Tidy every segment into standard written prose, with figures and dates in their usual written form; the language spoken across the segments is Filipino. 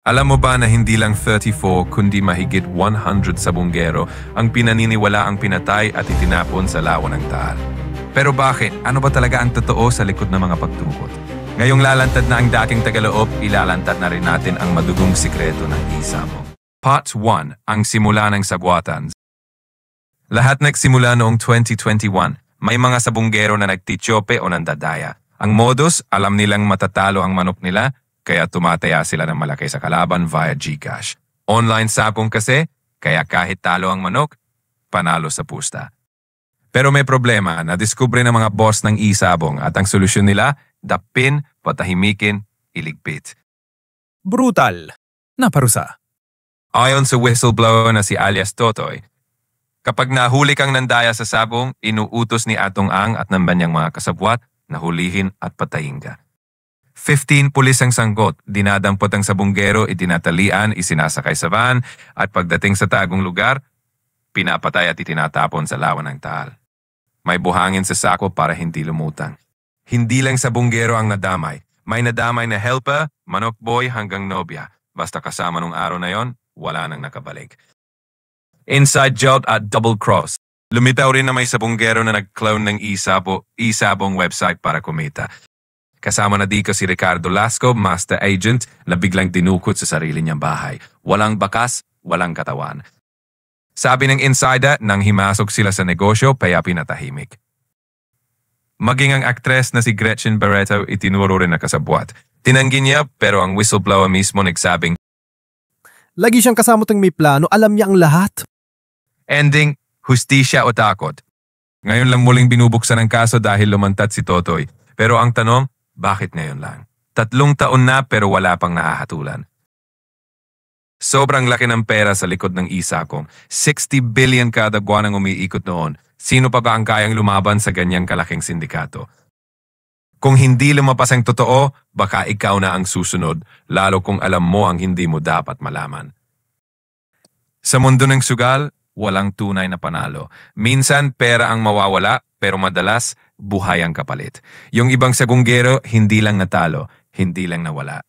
Alam mo ba na hindi lang 34 kundi mahigit 100 sabunggero ang pinaniniwala ang pinatay at itinapon sa lawa ng Taal? Pero bakit? Ano ba talaga ang totoo sa likod ng mga pagtungkot? Ngayong lalantad na ang daking Tagaloob, ilalantad na rin natin ang madugong sikreto ng Isabong. Part 1, ang simula ng sagwatan. Lahat nagsimula noong 2021. May mga sabunggero na nagtityope o nandadaya. Ang modus, alam nilang matatalo ang manok nila, kaya tumataya sila ng malaki sa kalaban via GCash. Online sabong kasi, kaya kahit talo ang manok, panalo sa pusta. Pero may problema, nadiskubre ng mga boss ng Isabong at ang solusyon nila, dapin, patahimikin, iligpit. Brutal. Naparusa. Ayon sa whistleblower na si alias Totoy, kapag nahuli kang nandaya sa sabong, inuutos ni Atong Ang at ng banyang mga kasabwat na hulihin at patayin ka. 15 pulis ang sangkot, dinadampot ang sabunggero, itinatalian, isinasakay sa van, at pagdating sa tagong lugar, pinapatay at itinatapon sa lawa ng Taal. May buhangin sa sako para hindi lumutang. Hindi lang sabunggero ang nadamay. May nadamay na helper, manok boy hanggang nobya. Basta kasama nung araw na yon, wala nang nakabalik. Inside job at double cross. Lumitaw rin na may sabunggero na nag-clone ng Isabong website para kumita. Kasama na dito si Ricardo Lasco, master agent, na biglang dinukot sa sarili niyang bahay. Walang bakas, walang katawan. Sabi ng insider, nang himasok sila sa negosyo, kaya pinatahimik. Maging ang aktres na si Gretchen Barreto itinuro rin na kasabwat. Tinanggi niya, pero ang whistleblower mismo nagsabing, Lagi siyang kasama tong may plano, alam niya ang lahat. ending, hustisya o takot. Ngayon lang muling binubuksan ang kaso dahil lumantad si Totoy. Pero ang tanong, bakit ngayon lang? 3 taon na pero wala pang nahahatulan. Sobrang laki ng pera sa likod ng Isabong. 60 billion kada buwan ang umiikot noon. Sino pa ba ang kayang lumaban sa ganyang kalaking sindikato? Kung hindi lumapas ang totoo, baka ikaw na ang susunod, lalo kung alam mo ang hindi mo dapat malaman. Sa mundo ng sugal, walang tunay na panalo. Minsan pera ang mawawala, pero madalas buhay ang kapalit. Yung ibang sabunggero, hindi lang natalo, hindi lang nawala.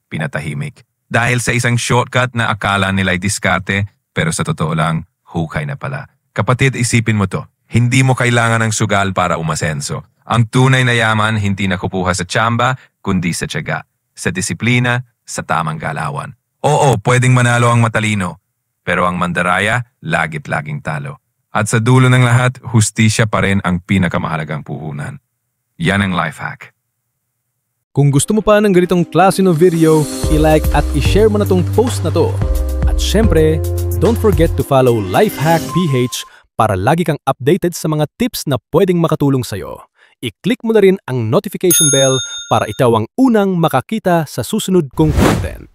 Pinatahimik. Dahil sa isang shortcut na akala nila'y diskarte, pero sa totoo lang, hukay na pala. Kapatid, isipin mo to. Hindi mo kailangan ng sugal para umasenso. Ang tunay na yaman hindi nakukuha sa tsamba, kundi sa tiyaga, sa disiplina, sa tamang galawan. Oo, pwedeng manalo ang matalino, pero ang mandaraya, lagit-laging talo. At sa dulo ng lahat, hustisya pa rin ang pinakamahalagang puhunan. Yan ang life hack. Kung gusto mo pa ng ganitong klase ng video, i-like at i-share mo na tong post na to. At syempre, don't forget to follow Lifehack PH para lagi kang updated sa mga tips na pwedeng makatulong sa'yo. I-click mo na rin ang notification bell para ikaw ang unang makakita sa susunod kong content.